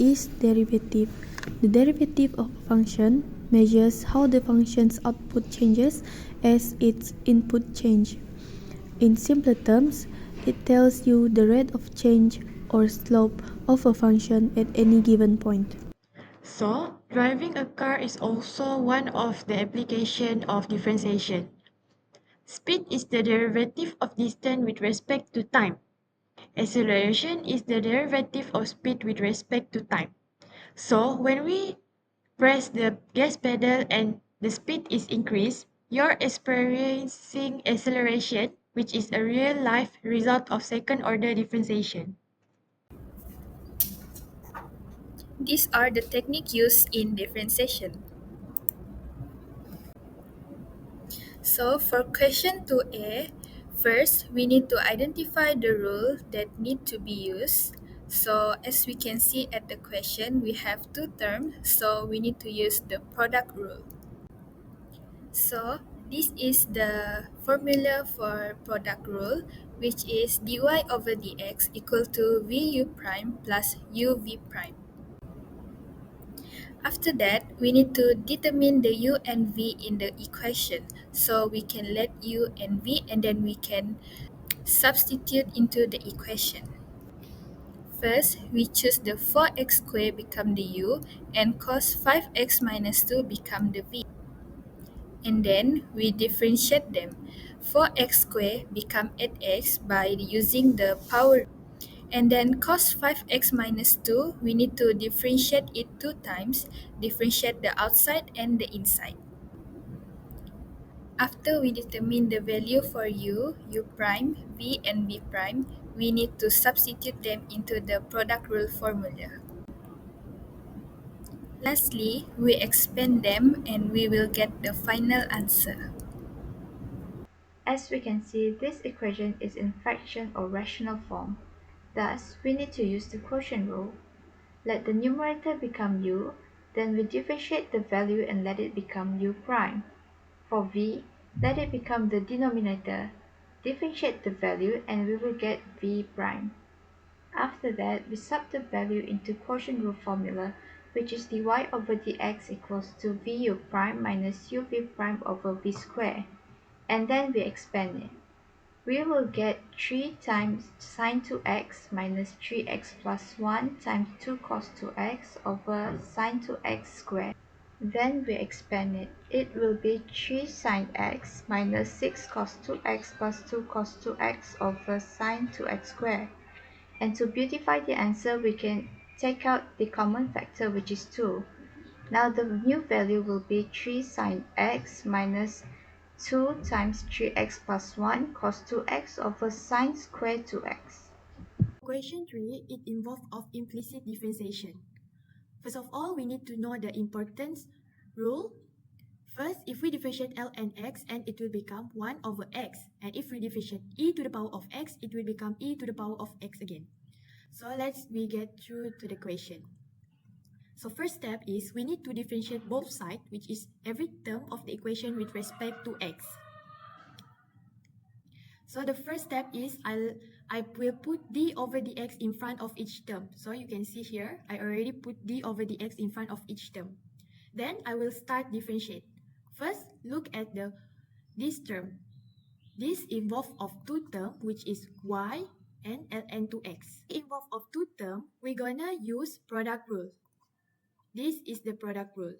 is derivative. The derivative of a function measures how the function's output changes as its input change. In simpler terms, it tells you the rate of change or slope of a function at any given point. So, driving a car is also one of the application of differentiation. Speed is the derivative of distance with respect to time. Acceleration is the derivative of speed with respect to time. So, when we press the gas pedal and the speed is increased, you're experiencing acceleration, which is a real-life result of second-order differentiation. These are the techniques used in differentiation. So for question 2a, first we need to identify the rule that need to be used. So as we can see at the question, we have two terms, so we need to use the product rule. So this is the formula for product rule, which is dy over dx equal to vu prime plus uv prime. After that, we need to determine the u and v in the equation. So we can let u and v and then we can substitute into the equation. First, we choose the 4x squared become the u and cos 5x minus 2 become the v. And then we differentiate them. 4x squared become 8x by using the power. And then cos 5x minus 2, we need to differentiate it two times, differentiate the outside and the inside. After we determine the value for u prime, v and v prime, we need to substitute them into the product rule formula. Lastly, we expand them and we will get the final answer. As we can see, this equation is in fraction or rational form. Thus, we need to use the quotient rule. Let the numerator become u, then we differentiate the value and let it become u prime. For v, let it become the denominator, differentiate the value and we will get v prime. After that, we sub the value into quotient rule formula, which is dy over dx equals to vu prime minus uv prime over v squared, and then we expand it. We will get 3 times sine 2x minus 3x plus 1 times 2 cos 2x over sine 2x squared. Then we expand it. It will be 3 sine x minus 6 cos 2x plus 2 cos 2x over sine 2x squared. And to beautify the answer, we can take out the common factor, which is 2. Now the new value will be 3 sine x minus 2 times 3x plus 1 cos 2x over sine squared 2x. Question 3, it involves of implicit differentiation. First of all, we need to know the importance rule. First, if we differentiate ln x, and it will become 1 over x. And if we differentiate e to the power of x, it will become e to the power of x again. So we get through to the question. So first step is we need to differentiate both sides, which is every term of the equation with respect to x. So the first step is I will put d over dx in front of each term. So you can see here, I already put d over dx in front of each term. Then I will start differentiate. First, look at this term. This involves of two terms, which is y and ln2x. Involve of two terms, we're gonna use product rule. This is the product rule.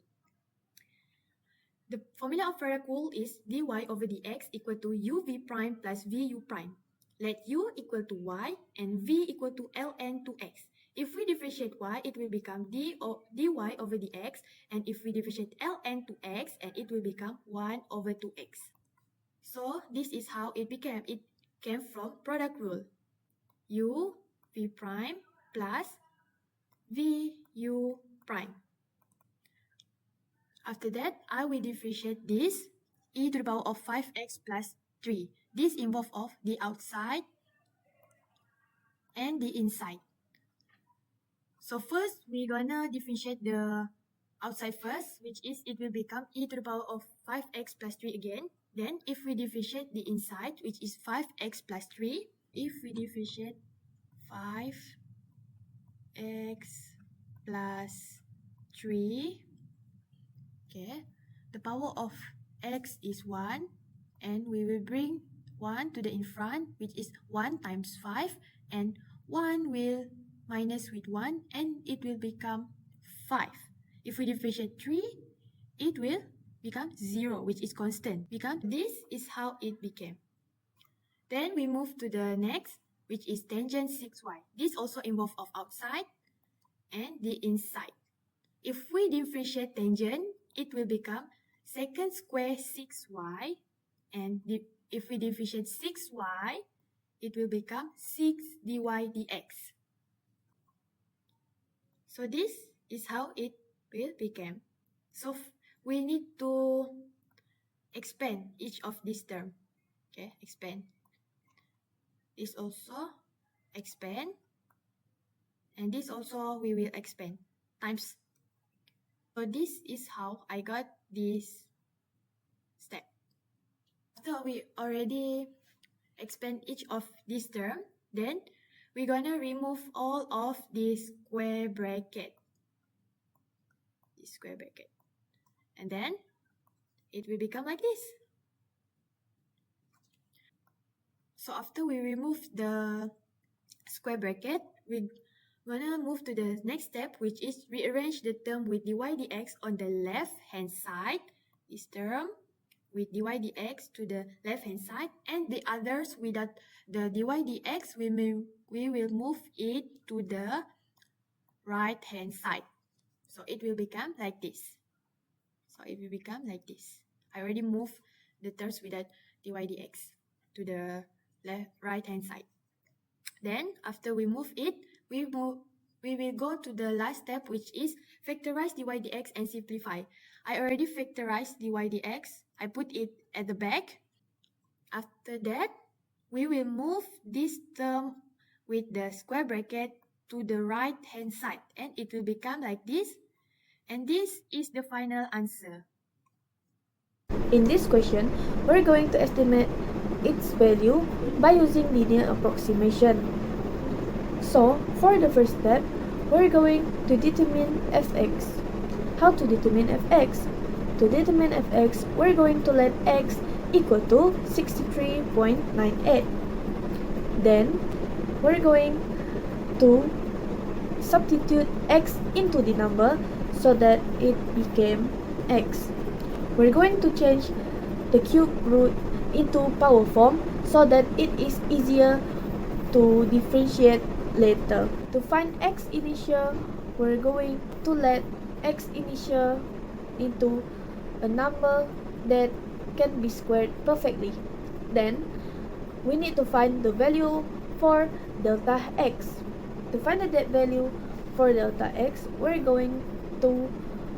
The formula of product rule is dy over dx equal to uv prime plus vu prime. Let u equal to y and v equal to ln 2x. If we differentiate y, it will become dy over dx, and if we differentiate ln 2x, and it will become 1 over 2x. So this is how it became. It came from product rule. U v prime plus v u prime. After that, I will differentiate this e to the power of 5x plus 3. This involves of the outside and the inside. So first, we're gonna differentiate the outside first, which is it will become e to the power of 5x plus 3 again. Then if we differentiate the inside, which is 5x plus 3, if we differentiate 5x plus 3. Okay, the power of x is 1, and we will bring 1 to the in front, which is 1 times 5, and 1 will minus with 1, and it will become 5. If we differentiate 3, it will become 0, which is constant. This is how it became. Then we move to the next, which is tangent 6y. This also involves of outside and the inside. If we differentiate tangent, it will become secant square 6y, and if we differentiate 6y, it will become 6 dy dx. So this is how it will become. So we need to expand each of this term. Okay, expand. This also expand, and this also we will expand times. So this is how I got this step. After we already expand each of this term, then we're gonna remove all of this square bracket. This square bracket. And then it will become like this. So after we remove the square bracket, we're gonna move to the next step, which is rearrange the term with dy dx on the left hand side. This term with dy dx to the left hand side, and the others without the dy dx, we will move it to the right hand side. So it will become like this. I already moved the terms without dy dx to the right hand side. Then after we move it, we will go to the last step, which is factorize dy dx and simplify. I already factorized dy dx. I put it at the back. After that, we will move this term with the square bracket to the right hand side, and it will become like this. And this is the final answer. In this question, we're going to estimate its value by using linear approximation. So, for the first step, we're going to determine fx. How to determine fx? To determine fx, we're going to let x equal to 63.98. Then, we're going to substitute x into the number so that it became x. We're going to change the cube root into power form so that it is easier to differentiate later. To find x initial, we're going to let x initial into a number that can be squared perfectly. Then, we need to find the value for delta x. To find the value for delta x, we're going to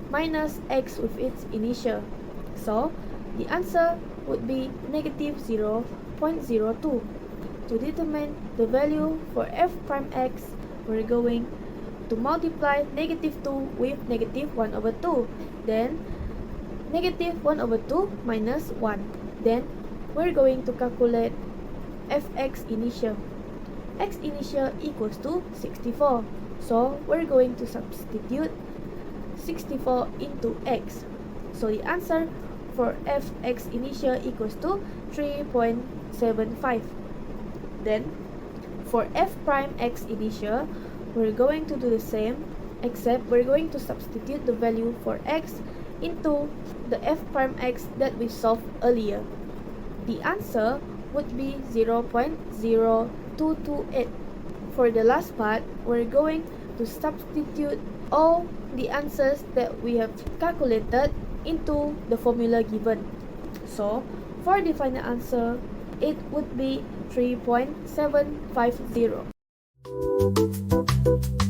minus x with its initial. So, the answer would be negative 0.02. To determine the value for f prime x, we're going to multiply negative 2 with negative 1 over 2. Then, negative 1 over 2 minus 1. Then, we're going to calculate fx initial. X initial equals to 64. So, we're going to substitute 64 into x. So, the answer for fx initial equals to 3.75. Then, for f prime x initial, we're going to do the same, except we're going to substitute the value for x into the f prime x that we solved earlier. The answer would be 0.0228. For the last part, we're going to substitute all the answers that we have calculated into the formula given. So, for the final answer, it would be 3.750.